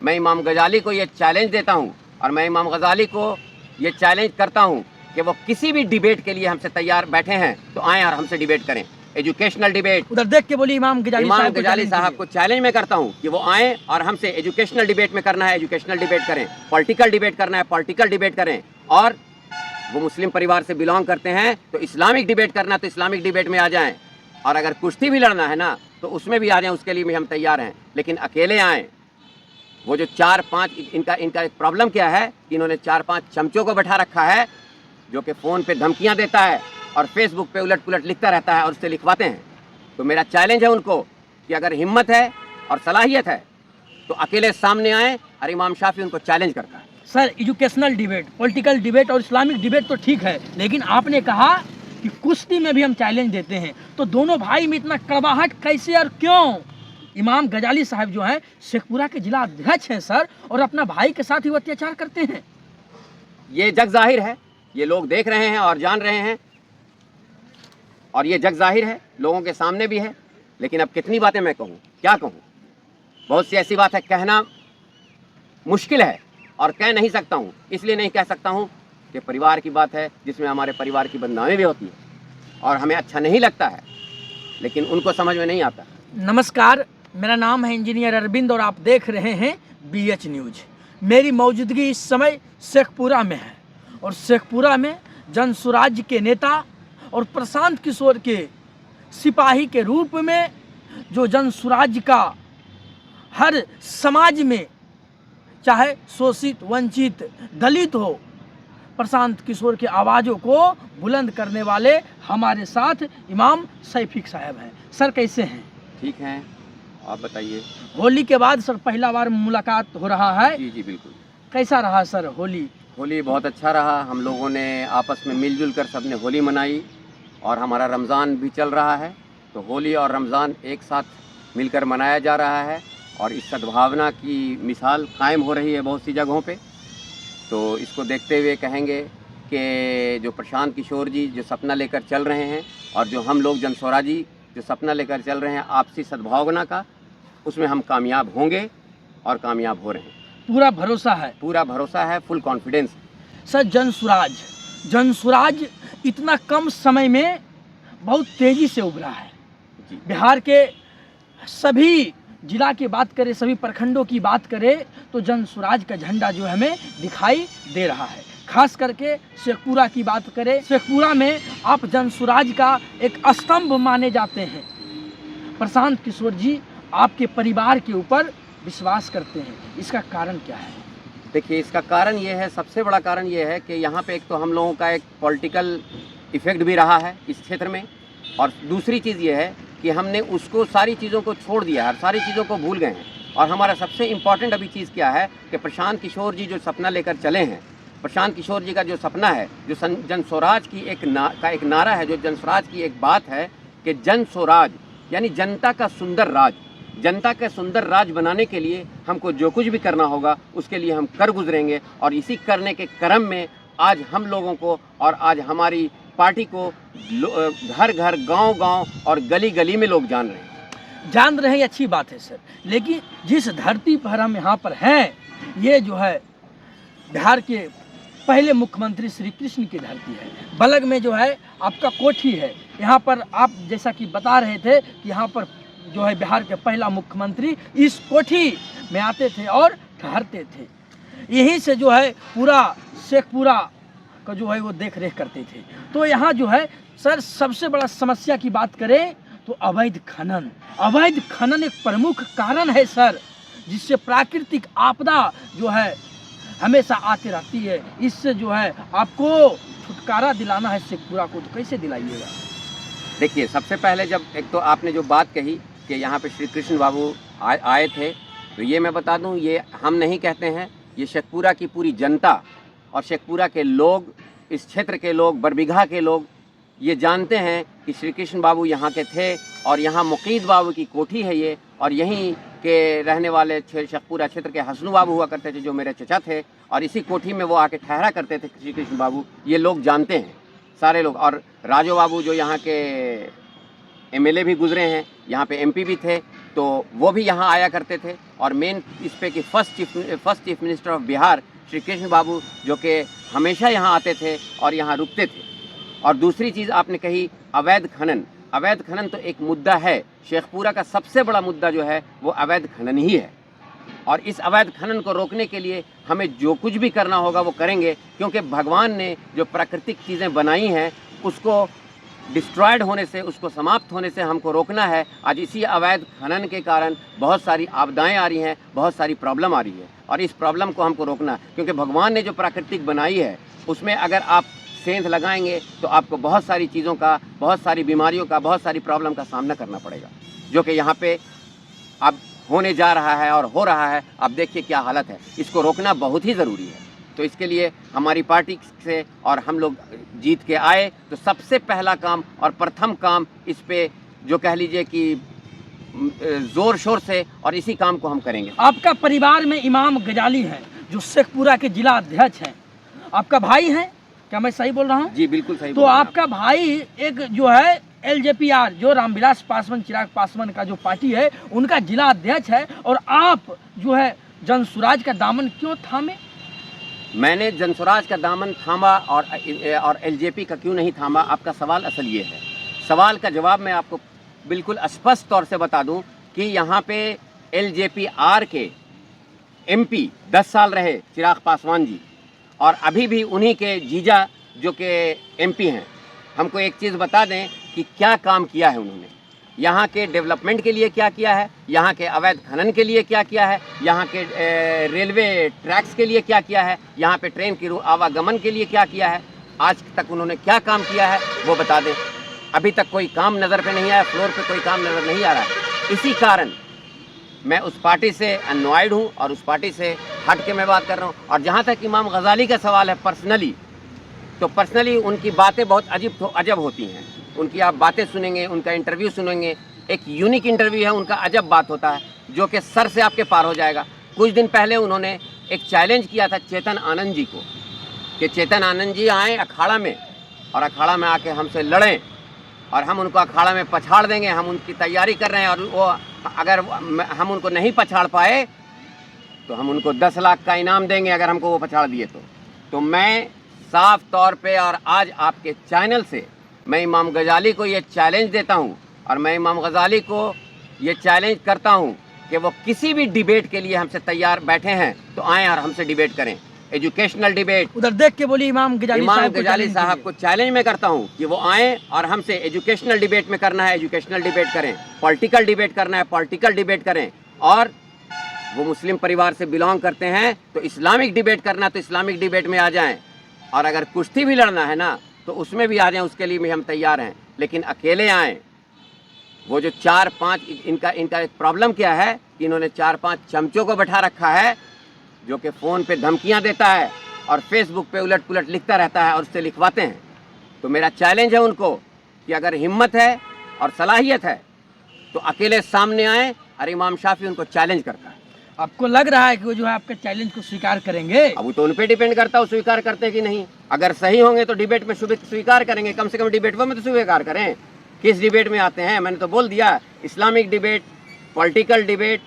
मैं इमाम गजाली को ये चैलेंज देता हूँ और मैं इमाम गजाली को ये चैलेंज करता हूँ कि वो किसी भी डिबेट के लिए हमसे तैयार बैठे हैं तो आएँ और हमसे डिबेट करें। Educational debate. उधर देख के बोली इमाम गजाली साहब को चैलेंज में करता हूँ कि वो आएँ और हमसे एजुकेशनल डिबेट में करना है एजुकेशनल डिबेट करें, पॉलिटिकल डिबेट करना है पॉलिटिकल डिबेट करें, और वो मुस्लिम परिवार से बिलोंग करते हैं तो इस्लामिक डिबेट करना तो इस्लामिक डिबेट में आ जाएं, और अगर कुश्ती भी लड़ना है ना तो उसमें भी आ जाएं, उसके लिए भी हम तैयार हैं, लेकिन अकेले आएँ। वो जो 4-5 इनका प्रॉब्लम क्या है कि इन्होंने 4-5 चमचों को बैठा रखा है जो कि फ़ोन पे धमकियां देता है और फेसबुक पे उलट पुलट लिखता रहता है और उससे लिखवाते हैं। तो मेरा चैलेंज है उनको कि अगर हिम्मत है और सलाहियत है तो अकेले सामने आएँ, और इमाम शाफी उनको चैलेंज करता है। Sir educational debate, political debate और इस्लामिक डिबेट तो ठीक है, लेकिन आपने कहा कि कुश्ती में भी हम चैलेंज देते हैं, तो दोनों भाई में इतना कड़वाहट कैसे और क्यों? इमाम गजाली साहब जो हैं शेखपुरा के जिला अध्यक्ष हैं सर, और अपना भाई के साथ ही वो अत्याचार करते हैं। ये जग जाहिर है, ये लोग देख रहे हैं और जान रहे हैं, और ये जग जाहिर है, लोगों के सामने भी है। लेकिन अब कितनी बातें मैं कहूँ, क्या कहूँ? बहुत सी ऐसी बात है कहना मुश्किल है और कह नहीं सकता हूँ। इसलिए नहीं कह सकता हूँ कि परिवार की बात है जिसमें हमारे परिवार की बदनामी भी होती है और हमें अच्छा नहीं लगता है, लेकिन उनको समझ में नहीं आता। नमस्कार, मेरा नाम है इंजीनियर अरविंद और आप देख रहे हैं BH न्यूज। मेरी मौजूदगी इस समय शेखपुरा में है, और शेखपुरा में जन स्वराज के नेता और प्रशांत किशोर के सिपाही के रूप में जो जन स्वराज का हर समाज में, चाहे शोषित, वंचित, दलित हो, प्रशांत किशोर की आवाज़ों को बुलंद करने वाले हमारे साथ इमाम सैफिक साहब हैं। सर कैसे हैं? ठीक हैं, आप बताइए। होली के बाद सर पहला बार मुलाकात हो रहा है। जी जी बिल्कुल। कैसा रहा सर होली? होली बहुत अच्छा रहा, हम लोगों ने आपस में मिलजुल कर सबने होली मनाई, और हमारा रमज़ान भी चल रहा है, तो होली और रमज़ान एक साथ मिलकर मनाया जा रहा है, और इस सद्भावना की मिसाल कायम हो रही है बहुत सी जगहों पे। तो इसको देखते हुए कहेंगे कि जो प्रशांत किशोर जी जो सपना लेकर चल रहे हैं, और जो हम लोग जन स्वराजी जो सपना लेकर चल रहे हैं आपसी सद्भावना का, उसमें हम कामयाब होंगे और कामयाब हो रहे हैं। पूरा भरोसा है? पूरा भरोसा है, फुल कॉन्फिडेंस। सर जन स्वराज इतना कम समय में बहुत तेजी से उभरा है। बिहार के सभी जिला की बात करें, सभी प्रखंडों की बात करें, तो जन स्वराज का झंडा जो हमें दिखाई दे रहा है। खास करके शेखपुरा की बात करें, शेखपुरा में आप जन स्वराज का एक स्तंभ माने जाते हैं। प्रशांत किशोर जी आपके परिवार के ऊपर विश्वास करते हैं, इसका कारण क्या है? देखिए, इसका कारण ये है, सबसे बड़ा कारण ये है कि यहाँ पे एक तो हम लोगों का एक पॉलिटिकल इफ़ेक्ट भी रहा है इस क्षेत्र में, और दूसरी चीज़ ये है कि हमने उसको सारी चीज़ों को छोड़ दिया है, सारी चीज़ों को भूल गए हैं। और हमारा सबसे इम्पॉर्टेंट अभी चीज़ क्या है कि प्रशांत किशोर जी जो सपना लेकर चले हैं, प्रशांत किशोर जी का जो सपना है, जो जन स्वराज की एक नारा है, जो जन स्वराज की एक बात है कि जन स्वराज यानी जनता का सुंदर राज, जनता के सुंदर राज बनाने के लिए हमको जो कुछ भी करना होगा उसके लिए हम कर गुजरेंगे। और इसी करने के क्रम में आज हम लोगों को और आज हमारी पार्टी को घर घर, गांव गांव और गली गली में लोग जान रहे हैं। अच्छी बात है सर, लेकिन जिस धरती पर हम यहाँ पर हैं, ये जो है बिहार के पहले मुख्यमंत्री श्री कृष्ण की धरती है। बलग में जो है आपका कोठी है, यहाँ पर आप जैसा कि बता रहे थे कि यहाँ पर जो है बिहार के पहला मुख्यमंत्री इस कोठी में आते थे और ठहरते थे। यहीं से जो है पूरा शेखपुरा का जो है वो देख रेख करते थे। तो यहाँ जो है सर सबसे बड़ा समस्या की बात करें तो अवैध खनन एक प्रमुख कारण है सर, जिससे प्राकृतिक आपदा जो है हमेशा आती रहती है। इससे जो है आपको छुटकारा दिलाना है शेखपुरा को, तो कैसे दिलाइएगा? देखिए, सबसे पहले जब एक तो आपने जो बात कही कि यहाँ पे श्री कृष्ण बाबू आए थे, तो ये मैं बता दूँ, ये हम नहीं कहते हैं, ये शेखपुरा की पूरी जनता और शेखपुरा के लोग, इस क्षेत्र के लोग, बरबीघा के लोग ये जानते हैं कि श्री कृष्ण बाबू यहाँ के थे, और यहाँ मुकीद बाबू की कोठी है ये, और यहीं के रहने वाले शेखपुरा क्षेत्र के हसनू बाबू हुआ करते थे जो मेरे चचा थे, और इसी कोठी में वो आके ठहरा करते थे श्री कृष्ण बाबू। ये लोग जानते हैं सारे लोग। और राजो बाबू जो यहाँ के MLA भी गुजरे हैं, यहाँ पे MP भी थे, तो वो भी यहाँ आया करते थे। और मेन इस पे कि first chief minister of Bihar Shri Krishna Babu जो कि हमेशा यहाँ आते थे और यहाँ रुकते थे। और दूसरी चीज़ आपने कही अवैध खनन। अवैध खनन तो एक मुद्दा है, शेखपुरा का सबसे बड़ा मुद्दा जो है वो अवैध खनन ही है। और इस अवैध खनन को रोकने के लिए हमें जो कुछ भी करना होगा वो करेंगे, क्योंकि भगवान ने जो प्राकृतिक चीज़ें बनाई हैं उसको डिस्ट्रॉयड होने से, उसको समाप्त होने से हमको रोकना है। आज इसी अवैध खनन के कारण बहुत सारी आपदाएं आ रही हैं, बहुत सारी प्रॉब्लम आ रही है, और इस प्रॉब्लम को हमको रोकना है। क्योंकि भगवान ने जो प्राकृतिक बनाई है उसमें अगर आप सेंध लगाएंगे तो आपको बहुत सारी चीज़ों का, बहुत सारी बीमारियों का, बहुत सारी प्रॉब्लम का सामना करना पड़ेगा, जो कि यहाँ पे अब होने जा रहा है और हो रहा है। आप देखिए क्या हालत है, इसको रोकना बहुत ही ज़रूरी है। तो इसके लिए हमारी पार्टी से और हम लोग जीत के आए तो सबसे पहला काम और प्रथम काम इस पे जो कह लीजिए कि ज़ोर शोर से और इसी काम को हम करेंगे। आपका परिवार में इमाम गजाली हैं जो शेखपुरा के जिला अध्यक्ष हैं, आपका भाई हैं, क्या मैं सही बोल रहा हूँ? जी बिल्कुल सही। तो आपका भाई एक जो है LJPR जो रामविलास पासवान चिराग पासवान का जो पार्टी है उनका जिला अध्यक्ष है, और आप जो है जनसुराज का दामन क्यों थामे? मैंने जनसुराज का दामन थामा और LJP का क्यों नहीं थामा, आपका सवाल असल ये है। सवाल का जवाब मैं आपको बिल्कुल स्पष्ट तौर से बता दूं कि यहाँ पे LJPR के MP 10 साल रहे चिराग पासवान जी, और अभी भी उन्हीं के जीजा जो कि MP हैं। हमको एक चीज़ बता दें कि क्या काम किया है उन्होंने, यहाँ के डेवलपमेंट के लिए क्या किया है, यहाँ के अवैध खनन के लिए क्या किया है, यहाँ के रेलवे ट्रैक्स के लिए क्या किया है, यहाँ पे ट्रेन की आवागमन के लिए क्या किया है, आज तक उन्होंने क्या काम किया है वो बता दें। अभी तक कोई काम नज़र पे नहीं आया, फ्लोर पे कोई काम नज़र नहीं आ रहा है। इसी कारण मैं उस पार्टी से अनॉयड हूँ और उस पार्टी से हट के मैं बात कर रहा हूँ। और जहाँ तक इमाम गजाली का सवाल है पर्सनली, तो पर्सनली उनकी बातें बहुत अजब होती हैं। उनकी आप बातें सुनेंगे, उनका इंटरव्यू सुनेंगे, एक यूनिक इंटरव्यू है उनका, अजब बात होता है जो कि सर से आपके पार हो जाएगा। कुछ दिन पहले उन्होंने एक चैलेंज किया था चेतन आनंद जी को कि चेतन आनंद जी आएँ अखाड़ा में और अखाड़ा में आके हमसे लड़ें और हम उनको अखाड़ा में पछाड़ देंगे। हम उनकी तैयारी कर रहे हैं, और वो अगर हम उनको नहीं पछाड़ पाए तो हम उनको 10 लाख का इनाम देंगे अगर हमको वो पछाड़ दिए तो मैं साफ तौर पे और आज आपके चैनल से मैं इमाम गजाली को ये चैलेंज देता हूँ, और मैं इमाम गजाली को ये चैलेंज करता हूँ कि वो किसी भी डिबेट के लिए हमसे तैयार बैठे हैं तो आएँ और हमसे डिबेट करें, एजुकेशनल डिबेट। उधर देख के बोली इमाम गजाली साहब को चैलेंज में करता हूँ कि वो आएँ और हमसे एजुकेशनल डिबेट में करना है एजुकेशनल डिबेट करें, पॉलिटिकल डिबेट करना है पॉलिटिकल डिबेट करें, और वो मुस्लिम परिवार से बिलोंग करते हैं तो इस्लामिक डिबेट करना तो इस्लामिक डिबेट में आ जाएं, और अगर कुश्ती भी लड़ना है ना तो उसमें भी आ जाएं, उसके लिए भी हम तैयार हैं। लेकिन अकेले आएँ। वो जो 4-5 इनका प्रॉब्लम क्या है कि इन्होंने 4-5 चमचों को बैठा रखा है जो कि फ़ोन पे धमकियां देता है और फेसबुक पे उलट पुलट लिखता रहता है और उससे लिखवाते हैं। तो मेरा चैलेंज है उनको कि अगर हिम्मत है और सलाहियत है तो अकेले सामने आएँ, और इमाम शाफी उनको चैलेंज करता है। आपको लग रहा है कि वो जो है आपके चैलेंज को स्वीकार करेंगे? अब वो तो उन पे डिपेंड करता है वो स्वीकार करते हैं कि नहीं। अगर सही होंगे तो डिबेट में स्वीकार करेंगे, कम से कम डिबेट में तो स्वीकार करें। किस डिबेट में आते हैं मैंने तो बोल दिया, Islamic debate, political debate,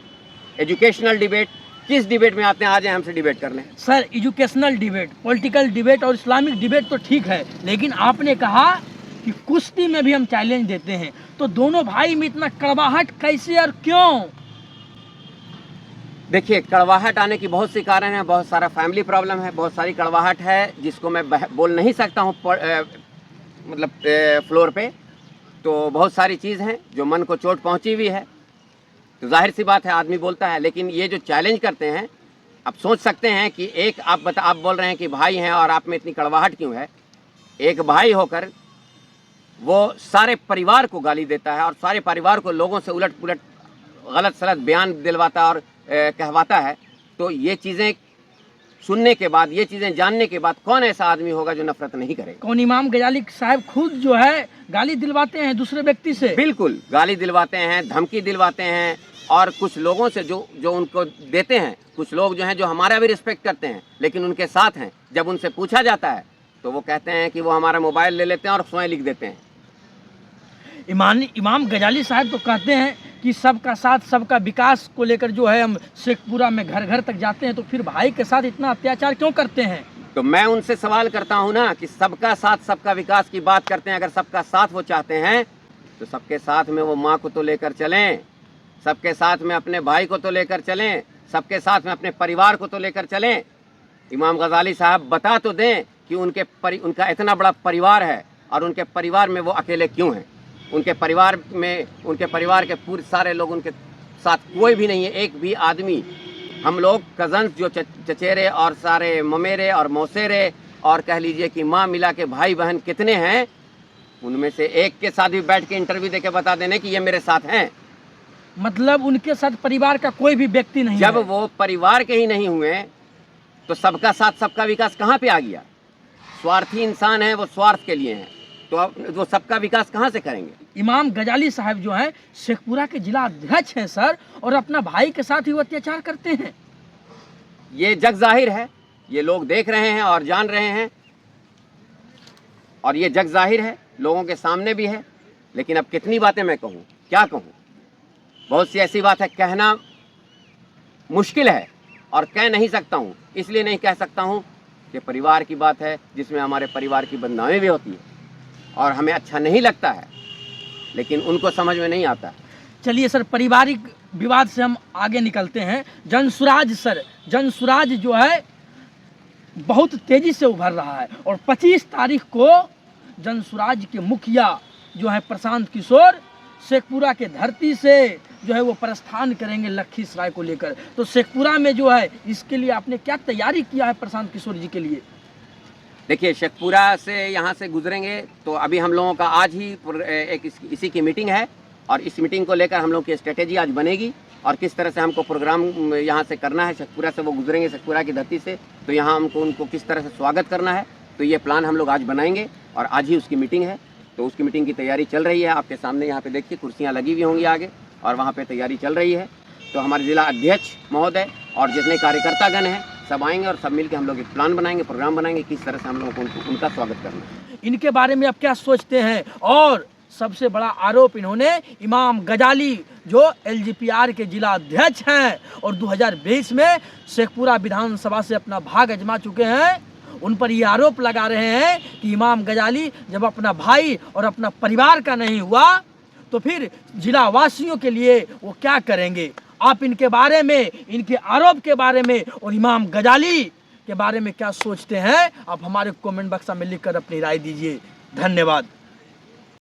educational debate, किस डिबेट में आते हैं आ जाए हमसे डिबेट कर लें। Sir educational debate, political debate और इस्लामिक डिबेट तो ठीक है, लेकिन आपने कहा कि कुश्ती में भी हम चैलेंज देते हैं, तो दोनों भाई में इतना कड़वाहट कैसे और क्यों? देखिए, कड़वाहट आने की बहुत सी कारण है, बहुत सारा फैमिली प्रॉब्लम है, बहुत सारी कड़वाहट है जिसको मैं बोल नहीं सकता हूँ मतलब फ्लोर पे। तो बहुत सारी चीज़ हैं जो मन को चोट पहुँची हुई है, तो जाहिर सी बात है आदमी बोलता है। लेकिन ये जो चैलेंज करते हैं, आप सोच सकते हैं कि एक आप बोल रहे हैं कि भाई हैं और आप में इतनी कड़वाहट क्यों है। एक भाई होकर वो सारे परिवार को गाली देता है और सारे परिवार को लोगों से उलट पुलट गलत सलत बयान दिलवाता है और कहवाता है। तो ये चीज़ें सुनने के बाद, ये चीज़ें जानने के बाद कौन ऐसा आदमी होगा जो नफरत नहीं करेगा? कौन इमाम गजाली साहब खुद जो है गाली दिलवाते हैं दूसरे व्यक्ति से? बिल्कुल, गाली दिलवाते हैं, धमकी दिलवाते हैं, और कुछ लोगों से जो उनको देते हैं, कुछ लोग जो हैं जो हमारा भी रिस्पेक्ट करते हैं लेकिन उनके साथ हैं, जब उनसे पूछा जाता है तो वो कहते हैं कि वो हमारा मोबाइल ले लेते हैं और स्वयं लिख देते हैं। इमाम गजाली साहब तो कहते हैं कि सबका साथ सबका विकास को लेकर जो है हम शेखपुरा में घर घर तक जाते हैं, तो फिर भाई के साथ इतना अत्याचार क्यों करते हैं? तो मैं उनसे सवाल करता हूं ना कि सबका साथ सबका विकास की बात करते हैं, अगर सबका साथ वो चाहते हैं तो सबके साथ में वो माँ को तो लेकर चलें, सबके साथ में अपने भाई को तो लेकर चलें, सबके साथ में अपने परिवार को तो लेकर चलें। इमाम गजाली साहब बता तो दें कि उनका इतना बड़ा परिवार है और उनके परिवार में वो अकेले क्यों हैं। उनके परिवार के पूरे सारे लोग उनके साथ कोई भी नहीं है, एक भी आदमी। हम लोग कज़न्स जो चचेरे और सारे ममेरे और मौसेरे और कह लीजिए कि माँ मिला के भाई बहन कितने हैं, उनमें से एक के साथ भी बैठ के इंटरव्यू देके बता देने कि ये मेरे साथ हैं। मतलब उनके साथ परिवार का कोई भी व्यक्ति नहीं जब है। वो परिवार के ही नहीं हुए तो सबका साथ सबका विकास कहाँ पे आ गया? स्वार्थी इंसान है, वो स्वार्थ के लिए हैं, तो अब वो सबका विकास कहाँ से करेंगे? इमाम गजाली साहब जो हैं शेखपुरा के जिला अध्यक्ष हैं सर, और अपना भाई के साथ ही वो अत्याचार करते हैं। ये जग जाहिर है, ये लोग देख रहे हैं और जान रहे हैं, और ये जग जाहिर है, लोगों के सामने भी है। लेकिन अब कितनी बातें मैं कहूँ, क्या कहूँ? बहुत सी ऐसी बात है कहना मुश्किल है और कह नहीं सकता हूँ। इसलिए नहीं कह सकता हूँ कि परिवार की बात है जिसमें हमारे परिवार की बदनामी भी होती है और हमें अच्छा नहीं लगता है, लेकिन उनको समझ में नहीं आता। चलिए सर, पारिवारिक विवाद से हम आगे निकलते हैं। जनसुराज सर, जनसुराज जो है बहुत तेजी से उभर रहा है, और 25 तारीख को जनसुराज के मुखिया जो है प्रशांत किशोर शेखपुरा के धरती से जो है वो प्रस्थान करेंगे लखीसराय को लेकर। तो शेखपुरा में जो है इसके लिए आपने क्या तैयारी किया है प्रशांत किशोर जी के लिए? देखिए, शेखपुरा से यहाँ से गुजरेंगे तो अभी हम लोगों का आज ही एक इसी की मीटिंग है, और इस मीटिंग को लेकर हम लोग की स्ट्रेटेजी आज बनेगी और किस तरह से हमको प्रोग्राम यहाँ से करना है। शेखपुरा से वो गुजरेंगे, शेखपुरा की धरती से, तो यहाँ हमको उनको किस तरह से स्वागत करना है, तो ये प्लान हम लोग आज बनाएंगे और आज ही उसकी मीटिंग है। तो उसकी मीटिंग की तैयारी चल रही है, आपके सामने यहाँ पे देखिए कुर्सियाँ लगी हुई होंगी आगे, और वहाँ पे तैयारी चल रही है। तो हमारे जिला अध्यक्ष महोदय और जितने कार्यकर्तागण हैं सब आएंगे और सब मिलकर हम लोग एक प्लान बनाएंगे, प्रोग्राम बनाएंगे किस तरह से हम लोगों को उनका स्वागत करना है। इनके बारे में आप क्या सोचते हैं? और सबसे बड़ा आरोप इन्होंने इमाम गजाली जो एलजीपीआर के जिला अध्यक्ष हैं और 2020 में शेखपुरा विधानसभा से अपना भाग आजमा चुके हैं, उन पर ये आरोप लगा रहे हैं कि इमाम गजाली जब अपना भाई और अपना परिवार का नहीं हुआ तो फिर जिला वासियों के लिए वो क्या करेंगे? आप इनके बारे में, इनके आरोप के बारे में और इमाम गजाली के बारे में क्या सोचते हैं? आप हमारे कमेंट बॉक्स में लिखकर अपनी राय दीजिए। धन्यवाद।